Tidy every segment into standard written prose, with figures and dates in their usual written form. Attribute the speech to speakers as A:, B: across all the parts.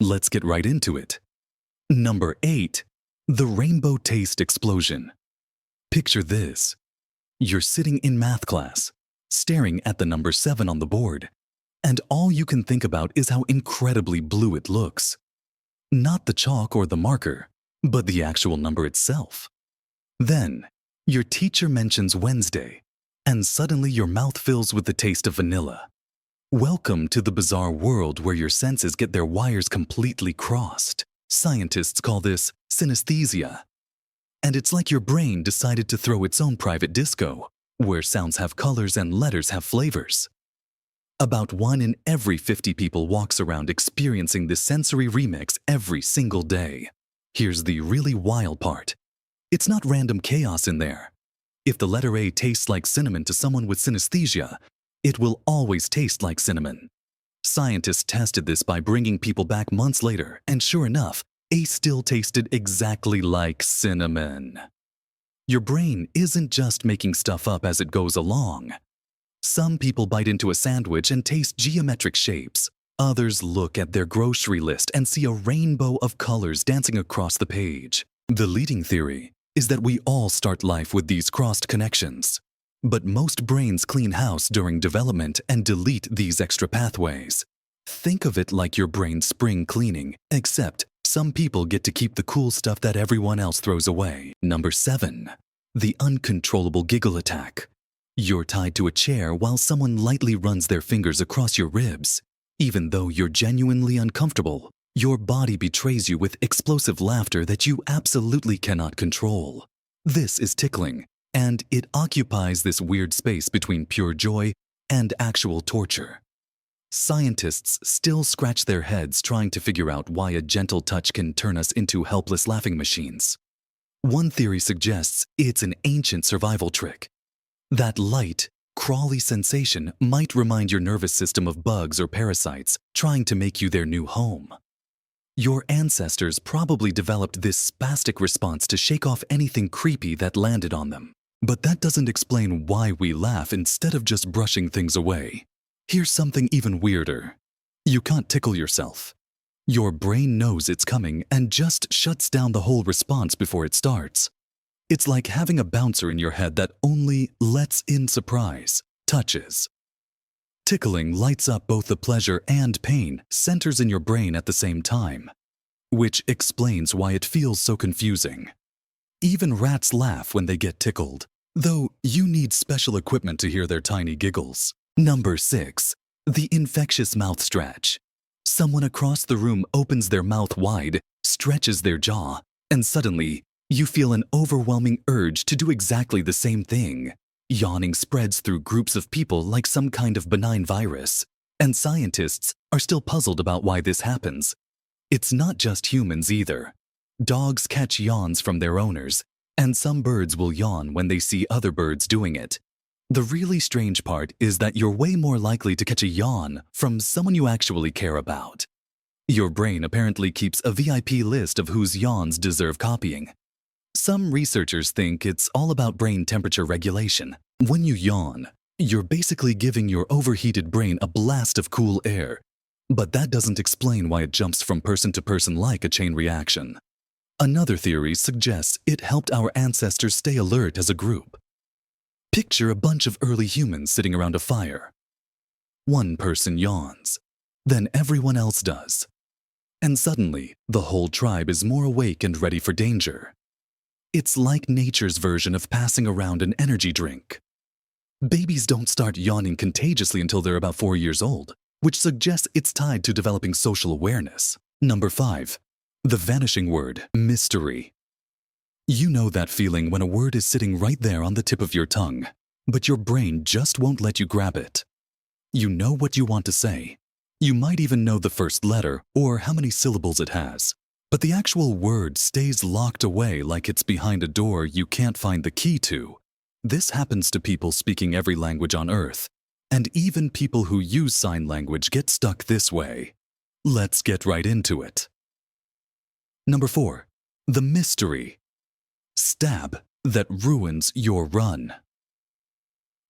A: Let's get right into it. Number 8. The Rainbow Taste Explosion. Picture this. You're sitting in math class, staring at the number 7 on the board, and all you can think about is how incredibly blue it looks. Not the chalk or the marker, but the actual number itself. Then, your teacher mentions Wednesday, and suddenly your mouth fills with the taste of vanilla. Welcome to the bizarre world where your senses get their wires completely crossed. Scientists call this synesthesia. And it's like your brain decided to throw its own private disco, where sounds have colors and letters have flavors. About 1 in every 50 people walks around experiencing this sensory remix every single day. Here's the really wild part. It's not random chaos in there. If the letter A tastes like cinnamon to someone with synesthesia, it will always taste like cinnamon. Scientists tested this by bringing people back months later, and sure enough, A still tasted exactly like cinnamon. Your brain isn't just making stuff up as it goes along. Some people bite into a sandwich and taste geometric shapes. Others look at their grocery list and see a rainbow of colors dancing across the page. The leading theory is that we all start life with these crossed connections. But most brains clean house during development and delete these extra pathways. Think of it like your brain's spring cleaning, except some people get to keep the cool stuff that everyone else throws away. Number 7. The uncontrollable giggle attack. You're tied to a chair while someone lightly runs their fingers across your ribs. Even though you're genuinely uncomfortable, your body betrays you with explosive laughter that you absolutely cannot control. This is tickling, and it occupies this weird space between pure joy and actual torture. Scientists still scratch their heads trying to figure out why a gentle touch can turn us into helpless laughing machines. One theory suggests it's an ancient survival trick. That light, crawly sensation might remind your nervous system of bugs or parasites trying to make you their new home. Your ancestors probably developed this spastic response to shake off anything creepy that landed on them. But that doesn't explain why we laugh instead of just brushing things away. Here's something even weirder. You can't tickle yourself. Your brain knows it's coming and just shuts down the whole response before it starts. It's like having a bouncer in your head that only lets in surprise, touches. Tickling lights up both the pleasure and pain centers in your brain at the same time, which explains why it feels so confusing. Even rats laugh when they get tickled, though you need special equipment to hear their tiny giggles. Number 6. The infectious mouth stretch. Someone across the room opens their mouth wide, stretches their jaw, and suddenly, you feel an overwhelming urge to do exactly the same thing. Yawning spreads through groups of people like some kind of benign virus, and scientists are still puzzled about why this happens. It's not just humans either. Dogs catch yawns from their owners, and some birds will yawn when they see other birds doing it. The really strange part is that you're way more likely to catch a yawn from someone you actually care about. Your brain apparently keeps a VIP list of whose yawns deserve copying. Some researchers think it's all about brain temperature regulation. When you yawn, you're basically giving your overheated brain a blast of cool air. But that doesn't explain why it jumps from person to person like a chain reaction. Another theory suggests it helped our ancestors stay alert as a group. Picture a bunch of early humans sitting around a fire. One person yawns, then everyone else does. And suddenly, the whole tribe is more awake and ready for danger. It's like nature's version of passing around an energy drink. Babies don't start yawning contagiously until they're about 4 years old, which suggests it's tied to developing social awareness. Number 5. The vanishing word, mystery. You know that feeling when a word is sitting right there on the tip of your tongue, but your brain just won't let you grab it. You know what you want to say. You might even know the first letter or how many syllables it has. But the actual word stays locked away like it's behind a door you can't find the key to. This happens to people speaking every language on Earth, and even people who use sign language get stuck this way. Let's get right into it. Number 4. The mystery. Stab that ruins your run.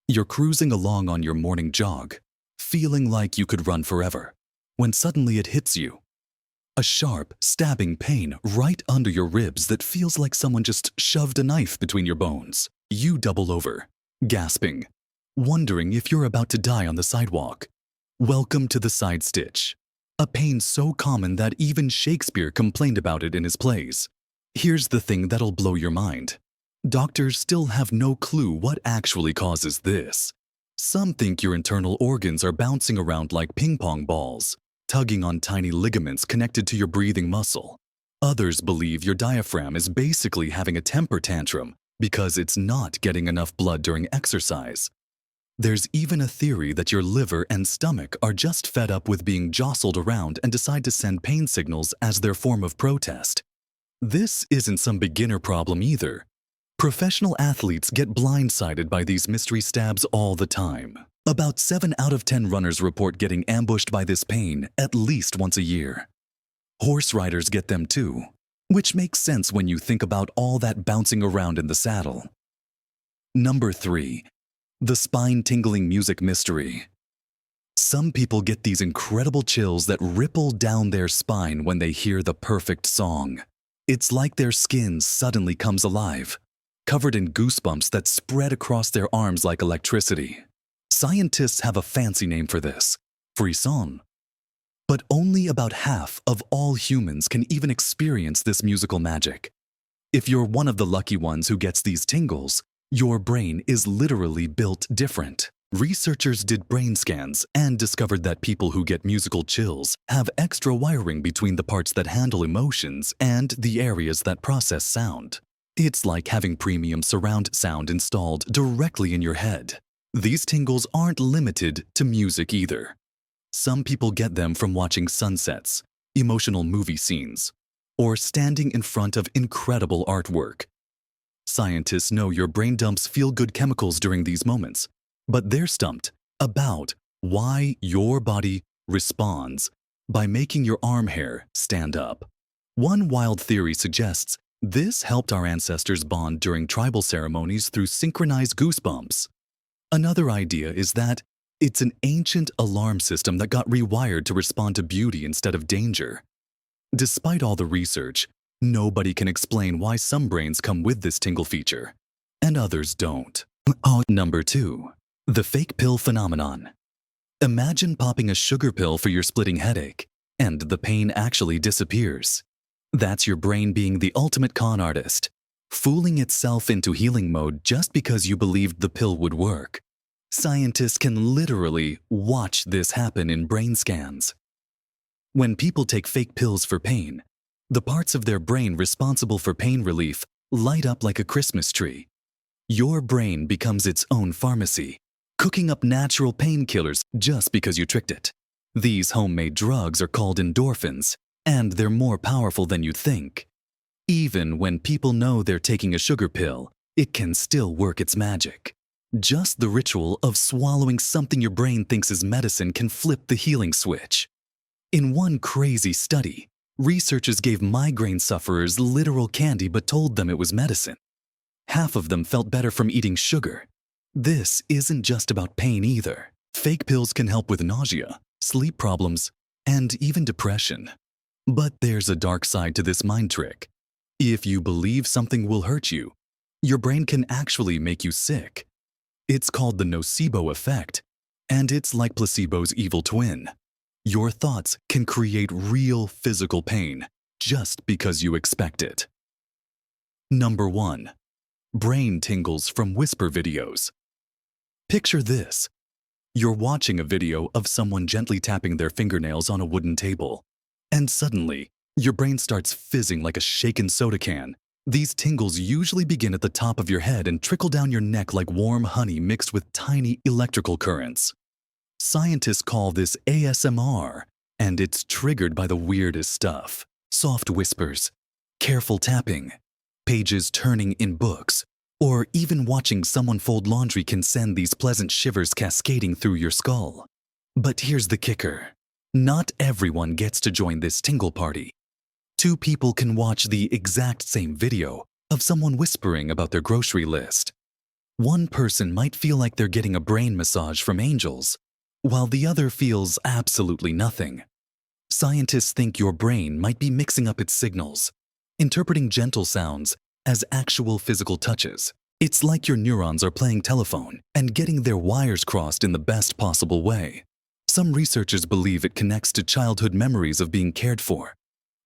A: You're cruising along on your morning jog, feeling like you could run forever, when suddenly it hits you. A sharp, stabbing pain right under your ribs that feels like someone just shoved a knife between your bones. You double over, gasping, wondering if you're about to die on the sidewalk. Welcome to the side stitch, a pain so common that even Shakespeare complained about it in his plays. Here's the thing that'll blow your mind. Doctors still have no clue what actually causes this. Some think your internal organs are bouncing around like ping pong balls, tugging on tiny ligaments connected to your breathing muscle. Others believe your diaphragm is basically having a temper tantrum because it's not getting enough blood during exercise. There's even a theory that your liver and stomach are just fed up with being jostled around and decide to send pain signals as their form of protest. This isn't some beginner problem either. Professional athletes get blindsided by these mystery stabs all the time. About 7 out of 10 runners report getting ambushed by this pain at least once a year. Horse riders get them too, which makes sense when you think about all that bouncing around in the saddle. Number 3. The spine-tingling music mystery. Some people get these incredible chills that ripple down their spine when they hear the perfect song. It's like their skin suddenly comes alive, covered in goosebumps that spread across their arms like electricity. Scientists have a fancy name for this, frisson. But only about half of all humans can even experience this musical magic. If you're one of the lucky ones who gets these tingles, your brain is literally built different. Researchers did brain scans and discovered that people who get musical chills have extra wiring between the parts that handle emotions and the areas that process sound. It's like having premium surround sound installed directly in your head. These tingles aren't limited to music either. Some people get them from watching sunsets, emotional movie scenes, or standing in front of incredible artwork. Scientists know your brain dumps feel-good chemicals during these moments, but they're stumped about why your body responds by making your arm hair stand up. One wild theory suggests this helped our ancestors bond during tribal ceremonies through synchronized goosebumps. Another idea is that it's an ancient alarm system that got rewired to respond to beauty instead of danger. Despite all the research, nobody can explain why some brains come with this tingle feature, and others don't. Number 2. The fake pill phenomenon. Imagine popping a sugar pill for your splitting headache, and the pain actually disappears. That's your brain being the ultimate con artist, fooling itself into healing mode just because you believed the pill would work. Scientists can literally watch this happen in brain scans. When people take fake pills for pain, the parts of their brain responsible for pain relief light up like a Christmas tree. Your brain becomes its own pharmacy, cooking up natural painkillers just because you tricked it. These homemade drugs are called endorphins, and they're more powerful than you think. Even when people know they're taking a sugar pill, it can still work its magic. Just the ritual of swallowing something your brain thinks is medicine can flip the healing switch. In one crazy study, researchers gave migraine sufferers literal candy but told them it was medicine. Half of them felt better from eating sugar. This isn't just about pain either. Fake pills can help with nausea, sleep problems, and even depression. But there's a dark side to this mind trick. If you believe something will hurt you, your brain can actually make you sick. It's called the nocebo effect, and it's like placebo's evil twin. Your thoughts can create real physical pain just because you expect it. Number 1. Brain tingles from whisper videos. Picture this. You're watching a video of someone gently tapping their fingernails on a wooden table, and suddenly, your brain starts fizzing like a shaken soda can. These tingles usually begin at the top of your head and trickle down your neck like warm honey mixed with tiny electrical currents. Scientists call this ASMR, and it's triggered by the weirdest stuff. Soft whispers, careful tapping, pages turning in books, or even watching someone fold laundry can send these pleasant shivers cascading through your skull. But here's the kicker. Not everyone gets to join this tingle party. 2 people can watch the exact same video of someone whispering about their grocery list. One person might feel like they're getting a brain massage from angels, while the other feels absolutely nothing. Scientists think your brain might be mixing up its signals, interpreting gentle sounds as actual physical touches. It's like your neurons are playing telephone and getting their wires crossed in the best possible way. Some researchers believe it connects to childhood memories of being cared for,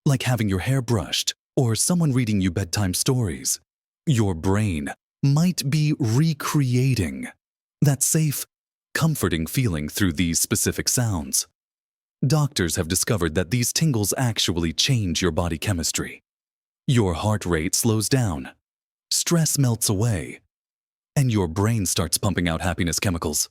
A: like having your hair brushed or someone reading you bedtime stories. Your brain might be recreating that safe, comforting feeling through these specific sounds. Doctors have discovered that these tingles actually change your body chemistry. Your heart rate slows down, stress melts away, and your brain starts pumping out happiness chemicals.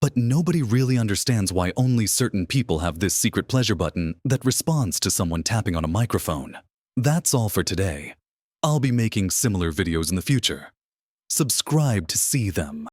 A: But nobody really understands why only certain people have this secret pleasure button that responds to someone tapping on a microphone. That's all for today. I'll be making similar videos in the future. Subscribe to see them.